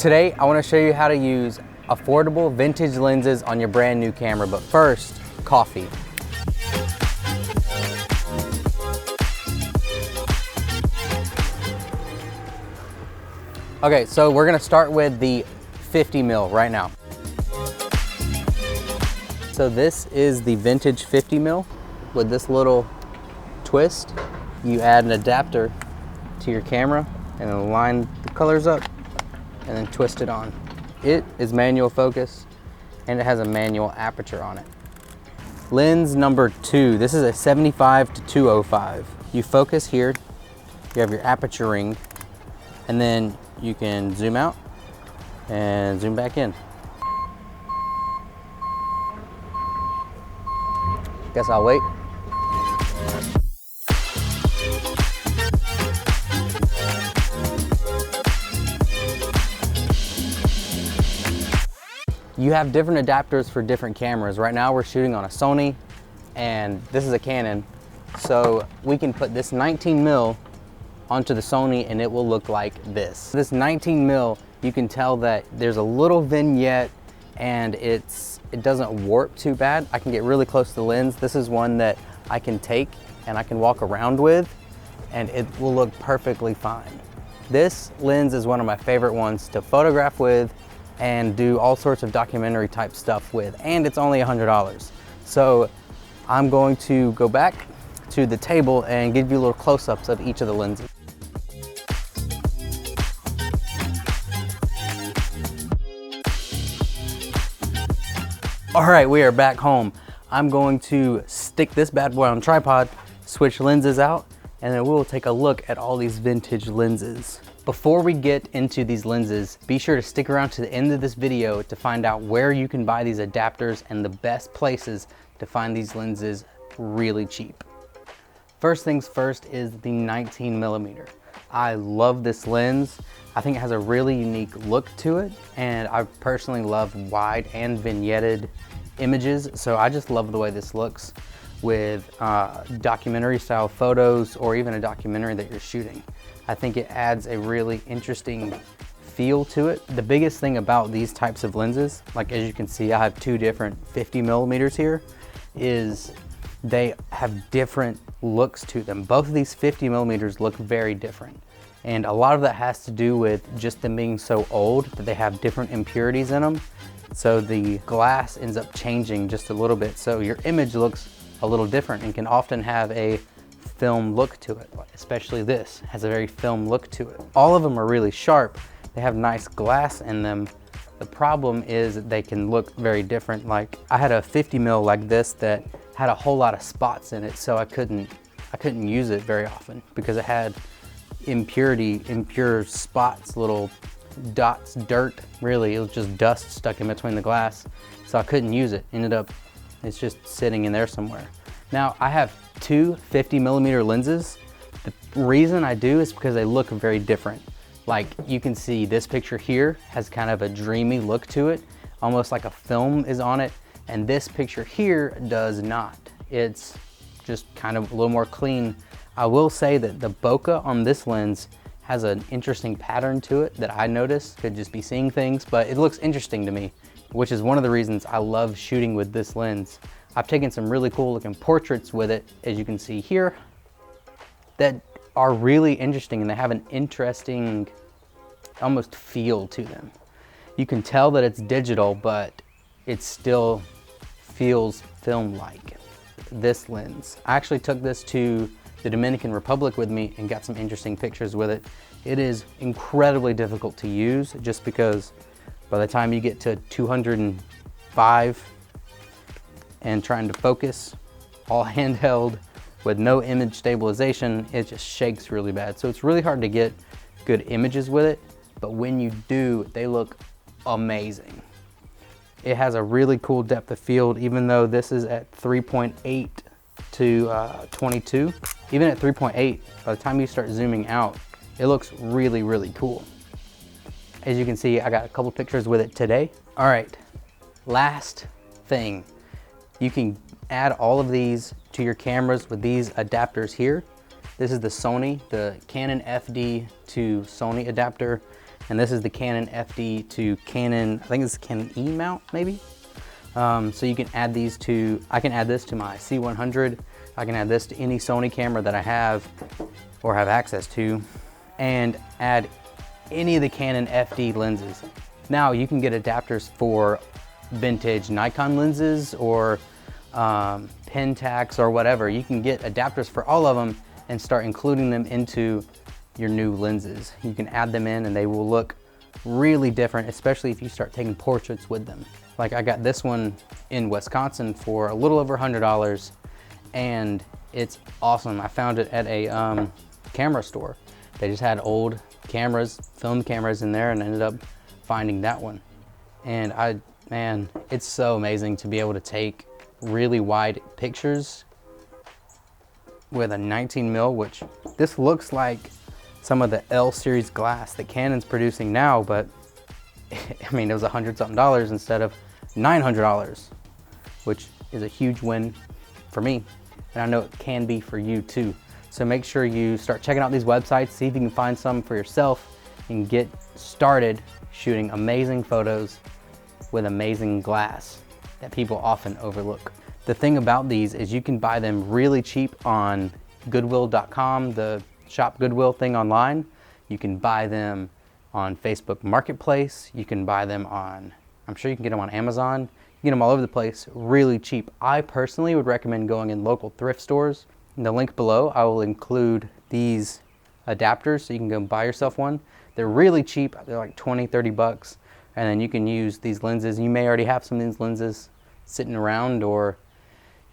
Today, I want to show you how to use affordable vintage lenses on your brand new camera, but first, coffee. Okay, so we're gonna start with the 50 mil right now. So this is the vintage 50 mil with this little twist. You add an adapter to your camera and then line the colors up and then twist it on. It is manual focus and it has a manual aperture on it. Lens number 2, this is a 75 to 205. You focus here, you have your aperture ring, and then you can zoom out and zoom back in. Guess I'll wait. You have different adapters for different cameras. Right now we're shooting on a Sony and this is a Canon. So we can put this 19 mil onto the Sony and it will look like this. This 19 mil, you can tell that there's a little vignette and it doesn't warp too bad. I can get really close to the lens. This is one that I can take and I can walk around with and it will look perfectly fine. This lens is one of my favorite ones to photograph with and do all sorts of documentary type stuff with, and it's only $100. So I'm going to go back to the table and give you little close-ups of each of the lenses. All right, we are back home. I'm going to stick this bad boy on a tripod, switch lenses out, and then we'll take a look at all these vintage lenses. Before we get into these lenses, be sure to stick around to the end of this video to find out where you can buy these adapters and the best places to find these lenses really cheap. First things first is the 19 millimeter. I love this lens. I think it has a really unique look to it, and I personally love wide and vignetted images, so I just love the way this looks with documentary style photos or even a documentary that you're shooting. I think it adds a really interesting feel to it. The biggest thing about these types of lenses, like as you can see, I have two different 50 millimeters here, is they have different looks to them. Both of these 50 millimeters look very different. And a lot of that has to do with just them being so old that they have different impurities in them. So the glass ends up changing just a little bit. So your image looks a little different and can often have a film look to it. Especially this has a very film look to it. All of them are really sharp. They have nice glass in them. The problem is that they can look very different. Like I had a 50 mil like this that had a whole lot of spots in it, so I couldn't use it very often because it had impure spots, little dots, dirt, really. It was just dust stuck in between the glass, so I couldn't use it. It's just sitting in there somewhere. Now I have two 50 millimeter lenses. The reason I do is because they look very different. Like you can see this picture here has kind of a dreamy look to it, almost like a film is on it, and this picture here does not. It's just kind of a little more clean. I will say that the bokeh on this lens has an interesting pattern to it that I noticed. Could just be seeing things, but it looks interesting to me, which is one of the reasons I love shooting with this lens. I've taken some really cool looking portraits with it, as you can see here, that are really interesting and they have an interesting almost feel to them. You can tell that it's digital, but it still feels film-like. This lens, I actually took this to the Dominican Republic with me and got some interesting pictures with it. It is incredibly difficult to use just because by the time you get to 205 and trying to focus all handheld with no image stabilization, it just shakes really bad. So it's really hard to get good images with it, but when you do, they look amazing. It has a really cool depth of field, even though this is at 3.8 to 22. Even at 3.8, by the time you start zooming out, it looks really, really cool. As you can see, I got a couple pictures with it today. All right, last thing. You can add all of these to your cameras with these adapters here. This is the Sony, the Canon FD to Sony adapter, And this is the Canon FD to Canon, I think it's Canon E mount maybe. So you can add these to, I can add this to my C100. I can add this to any Sony camera that I have or have access to, and add any of the Canon FD lenses. Now you can get adapters for vintage Nikon lenses or Pentax or whatever. You can get adapters for all of them and start including them into your new lenses. You can add them in and they will look really different, especially if you start taking portraits with them. Like I got this one in Wisconsin for a little over $100 and it's awesome. I found it at a camera store. They just had old cameras, film cameras in there, and ended up finding that one. And man, it's so amazing to be able to take really wide pictures with a 19 mil, which this looks like some of the L series glass that Canon's producing now, but I mean, it was $100 something instead of $900, which is a huge win for me. And I know it can be for you too. So make sure you start checking out these websites, see if you can find some for yourself and get started shooting amazing photos with amazing glass that people often overlook. The thing about these is you can buy them really cheap on Goodwill.com, the shop Goodwill thing online. You can buy them on Facebook Marketplace. You can buy them on, I'm sure you can get them on Amazon. You can get them all over the place really cheap. I personally would recommend going in local thrift stores. In the link below, I will include these adapters so you can go buy yourself one. They're really cheap. They're like 20, 30 bucks. And then you can use these lenses. You may already have some of these lenses sitting around, or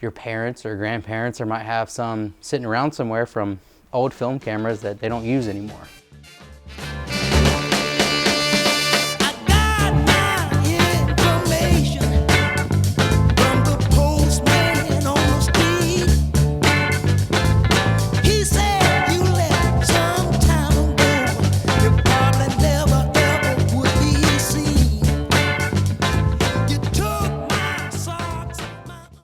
your parents or grandparents or might have some sitting around somewhere from old film cameras that they don't use anymore.